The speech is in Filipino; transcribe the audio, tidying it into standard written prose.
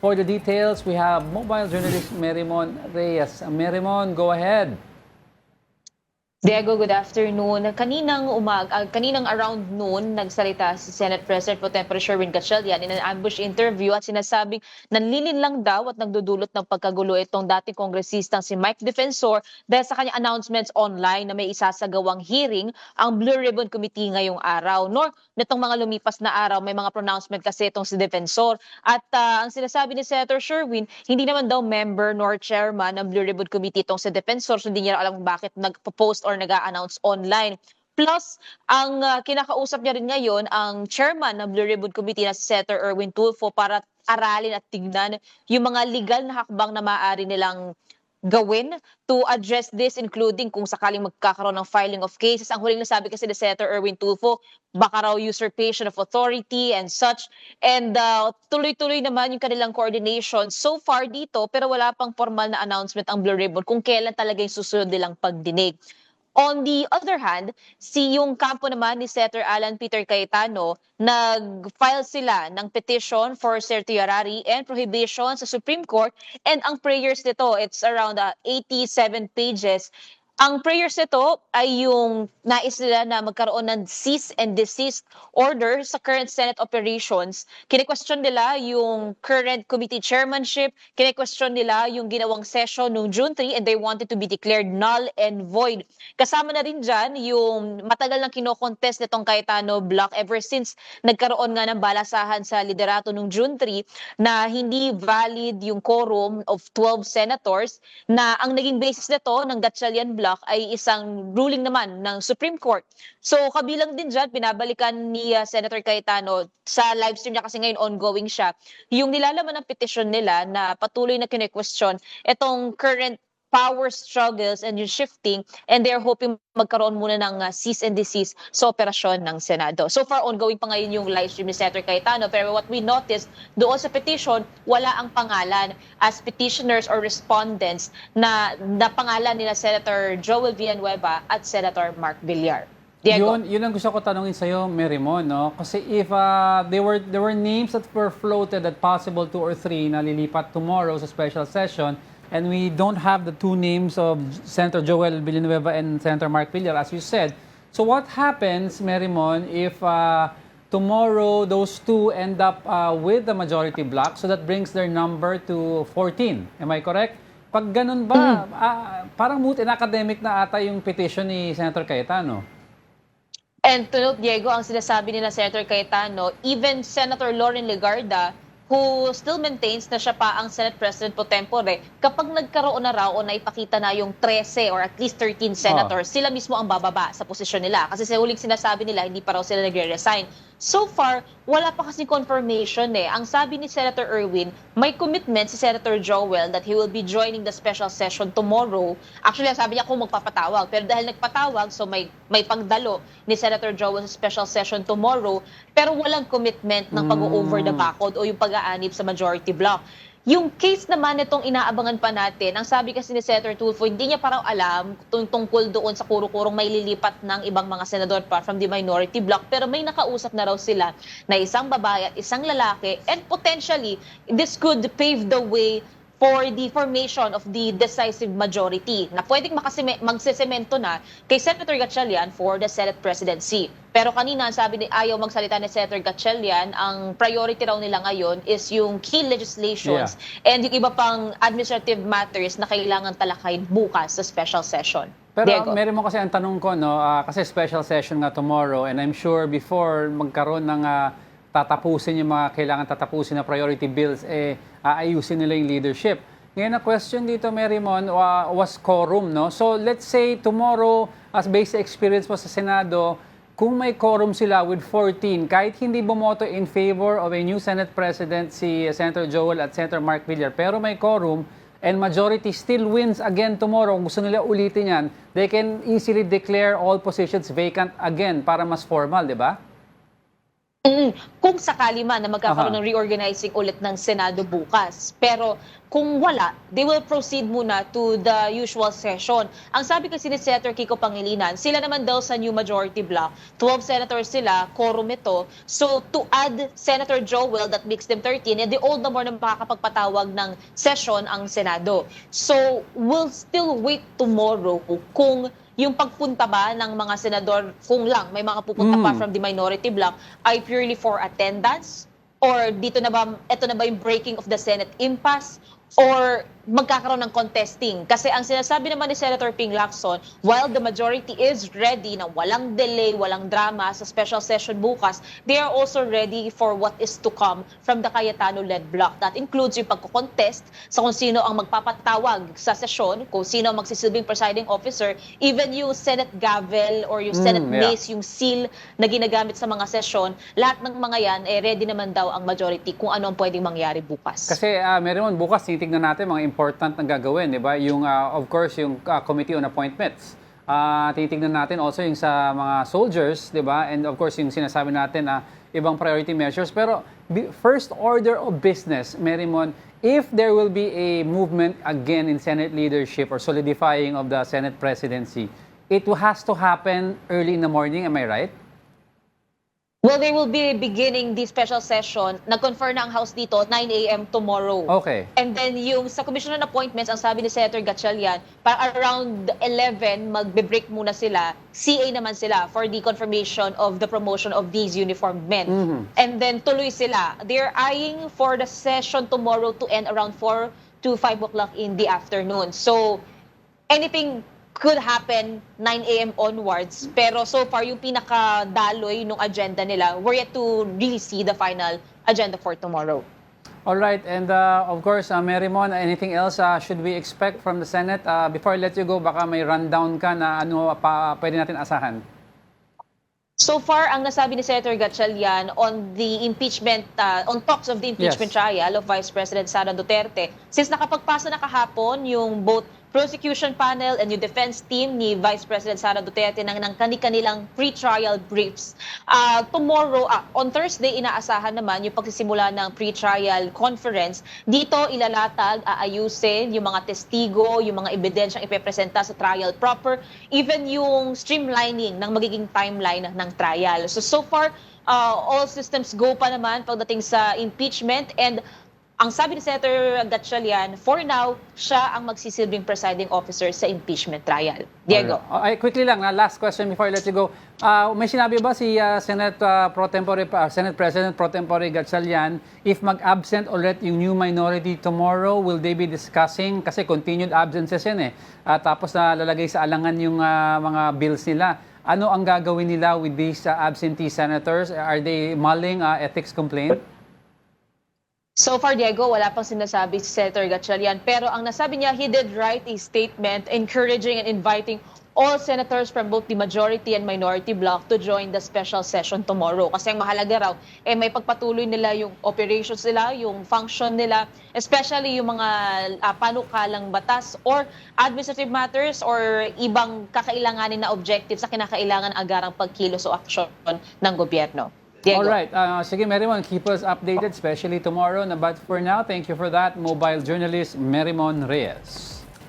For the details, we have mobile journalist Merimon Reyes. Merimon, go ahead. Diego, good afternoon. Kaninang around noon, nagsalita si Senate President Pro Tempore Sherwin Gatchalian in an ambush interview at sinasabing nanlilin lang daw at nagdudulot ng pagkagulo itong dating kongresistang si Mike Defensor dahil sa kanyang announcements online na may isasagawang hearing ang Blue Ribbon Committee ngayong araw. Nor nitong mga lumipas na araw, may mga pronouncement kasi itong si Defensor. At ang sinasabi ni Senator Sherwin, hindi naman daw member nor chairman ng Blue Ribbon Committee itong si Defensor, so hindi niya alam bakit nagpo-post or nag-a-announce online. Plus, ang kinakausap niya rin ngayon ang chairman ng Blue Ribbon Committee na si Senator Erwin Tulfo para aralin at tignan yung mga legal na hakbang na maaari nilang gawin to address this, including kung sakaling magkakaroon ng filing of cases. Ang huling nasabi kasi ni Senator Erwin Tulfo, baka raw usurpation of authority and such. And tuloy-tuloy naman yung kanilang coordination so far dito, pero wala pang formal na announcement ang Blue Ribbon kung kailan talaga yung susunod nilang pagdinig. On the other hand, yung kampo naman ni Senator Alan Peter Cayetano, nag-file sila ng petition for certiorari and prohibition sa Supreme Court, and ang prayers nito, it's around 87 pages. Ang prayers nito ay yung nais nila na magkaroon ng cease and desist order sa current Senate operations. Kine-question nila yung current committee chairmanship, kine-question nila yung ginawang session noong June 3 and they wanted to be declared null and void. Kasama na rin dyan yung matagal nang kinokontest nitong Cayetano Block ever since nagkaroon nga ng balasahan sa liderato noong June 3 na hindi valid yung quorum of 12 senators, na ang naging basis nito ng Gatchalian Block ay isang ruling naman ng Supreme Court. So kabilang din dyan, pinabalikan ni Senator Cayetano sa live stream niya kasi ngayon ongoing siya, yung nilalaman ng petition nila na patuloy na kine-question itong current power struggles and yung shifting, and they're hoping magkaroon muna ng cease and desist sa operasyon ng Senado. So far, ongoing pa ngayon yung live stream ni Senator Cayetano, pero what we noticed doon sa petition, wala ang pangalan as petitioners or respondents na pangalan nila Senator Joel Villanueva at Senator Mark Villar. Diego. Yun ang gusto ko tanungin sa'yo, Merimon, no? Kasi if there were names that were floated at possible 2 or 3 na lilipat tomorrow sa special session, and we don't have the 2 names of Senator Joel Villanueva and Senator Mark Villar, as you said. So what happens, Merimon, if tomorrow those 2 end up with the majority block, so that brings their number to 14? Am I correct? Pag ganun ba, parang moot and academic na ata yung petition ni Senator Cayetano. And to note, Diego, ang sinasabi ni na Senator Cayetano, even Senator Loren Legarda, who still maintains na siya pa ang Senate President pro tempore, kapag nagkaroon na raw o naipakita na yung 13 or at least 13 senators, sila mismo ang bababa sa posisyon nila. Kasi sa huling sinasabi nila, hindi pa raw sila nagre-resign. So far, wala pa kasi confirmation eh. Ang sabi ni Senator Erwin, may commitment si Senator Joel that he will be joining the special session tomorrow. Actually, sabi niya kung magpapatawag. Pero dahil nagpatawag, so may pagdalo ni Senator Joel sa special session tomorrow. Pero walang commitment ng pag-over the backward o yung pag-aanib sa majority block. Yung case naman itong inaabangan pa natin, ang sabi kasi ni Senator Tulfo, hindi niya parang alam tungkol doon sa kuro-kurong may lilipat ng ibang mga senador pa from the minority block, pero may nakausap na raw sila na isang babae at isang lalaki, and potentially this could pave the way for the formation of the decisive majority na pwedeng magsesemento na kay Senator Gatchalian for the Senate presidency. Pero kanina, sabi ni ayaw magsalita ni Senator Gatchalian, ang priority raw nila ngayon is yung key legislations and yung iba pang administrative matters na kailangan talakayin bukas sa special session. Pero Diego. meron mo kasi ang tanong ko, no? Kasi special session nga tomorrow, and I'm sure before magkaroon ng tatapusin yung mga kailangan tatapusin na priority bills, aayusin nila yung leadership. Ngayon na question dito, Merimon, was quorum, no? So let's say tomorrow, as based sa experience mo sa Senado, kung may quorum sila with 14, kahit hindi bumoto in favor of a new Senate President si Senator Joel at Senator Mark Villar, pero may quorum, and majority still wins again tomorrow, kung gusto nila ulitin yan, they can easily declare all positions vacant again para mas formal, di ba? Kung sakali man na magkakaroon Aha. ng reorganizing ulit ng Senado bukas. Pero kung wala, they will proceed muna to the usual session. Ang sabi kasi ni Senator Kiko Pangilinan, sila naman daw sa new majority block, 12 senators sila, quorum ito. So to add Senator Joel, that makes them 13, and the all the more na makakapagpatawag ng session ang Senado. So we'll still wait tomorrow kung yung pagpunta ba ng mga senador, kung lang may mga pupunta pa from the minority bloc, ay purely for attendance? Or ito na ba yung breaking of the Senate impasse? Or magkakaroon ng contesting? Kasi ang sinasabi naman ni Senator Ping Lacson, while the majority is ready na walang delay, walang drama sa special session bukas, they are also ready for what is to come from the Cayetano-led bloc. That includes yung pagko-contest sa kung sino ang magpapatawag sa session, kung sino ang magsisilbing presiding officer, even yung Senate gavel or yung Senate yeah. mace, yung seal na ginagamit sa mga session, lahat ng mga yan, ready naman daw ang majority kung ano ang pwedeng mangyari bukas. Kasi meron bukas titignan natin mga important na gagawin, di ba? Yung of course yung Committee on Appointments. Titignan natin also yung sa mga soldiers, di ba? And of course yung sinasabi natin na ibang priority measures. Pero first order of business, Merimon, if there will be a movement again in Senate leadership or solidifying of the Senate presidency, it has to happen early in the morning, am I right? Well, they will be beginning the special session. Nag-confer na ang House dito, 9 a.m. tomorrow. Okay. And then yung sa Commission on Appointments, ang sabi ni Senator Gatchalian, para around 11, magbe-break muna sila. CA naman sila for the confirmation of the promotion of these uniformed men. And then tuloy sila. They're eyeing for the session tomorrow to end around 4 to 5 o'clock in the afternoon. So, anything could happen 9 a.m. onwards. Pero so far, yung pinakadaloy ng agenda nila, we're yet to really see the final agenda for tomorrow. All right, and of course, Merimon, anything else should we expect from the Senate? Before I let you go, baka may rundown ka na ano pa pwede natin asahan. So far, ang nasabi ni Senator Gatchalian on the impeachment, on talks of the impeachment Yes. trial of Vice President Sara Duterte, since nakapagpasa na kahapon yung both prosecution panel and yung defense team ni Vice President Sara Duterte ng kani-kanilang pre-trial briefs. Tomorrow, on Thursday, inaasahan naman yung pagsisimula ng pre-trial conference. Dito ilalatag, aayusin yung mga testigo, yung mga ebidensyang ipepresenta sa trial proper, even yung streamlining ng magiging timeline ng trial. So far, all systems go pa naman pagdating sa impeachment, and ang sabi ni Senator Gatchalian, for now, siya ang magsisilbing presiding officer sa impeachment trial. Diego. Ay, quickly lang, last question before I let you go. May sinabi ba si Senate Senate President Pro Tempore Gatchalian, if mag-absent ulit yung new minority tomorrow, will they be discussing, kasi continued absences yan tapos lalagay sa alangan yung mga bills nila. Ano ang gagawin nila with these absentee senators? Are they mulling ethics complaint? So far, Diego, wala pang sinasabi si Senator Gatchalian. Pero ang nasabi niya, he did write a statement encouraging and inviting all senators from both the majority and minority bloc to join the special session tomorrow. Kasi ang mahalaga raw, may pagpatuloy nila yung operations nila, yung function nila, especially yung mga panukalang batas or administrative matters or ibang kakailanganin na objectives sa kinakailangan agarang pagkilos o aksyon ng gobyerno. Diego. All right. Sige, Merimon, keep us updated, especially tomorrow. But for now, thank you for that, mobile journalist Merimon Reyes.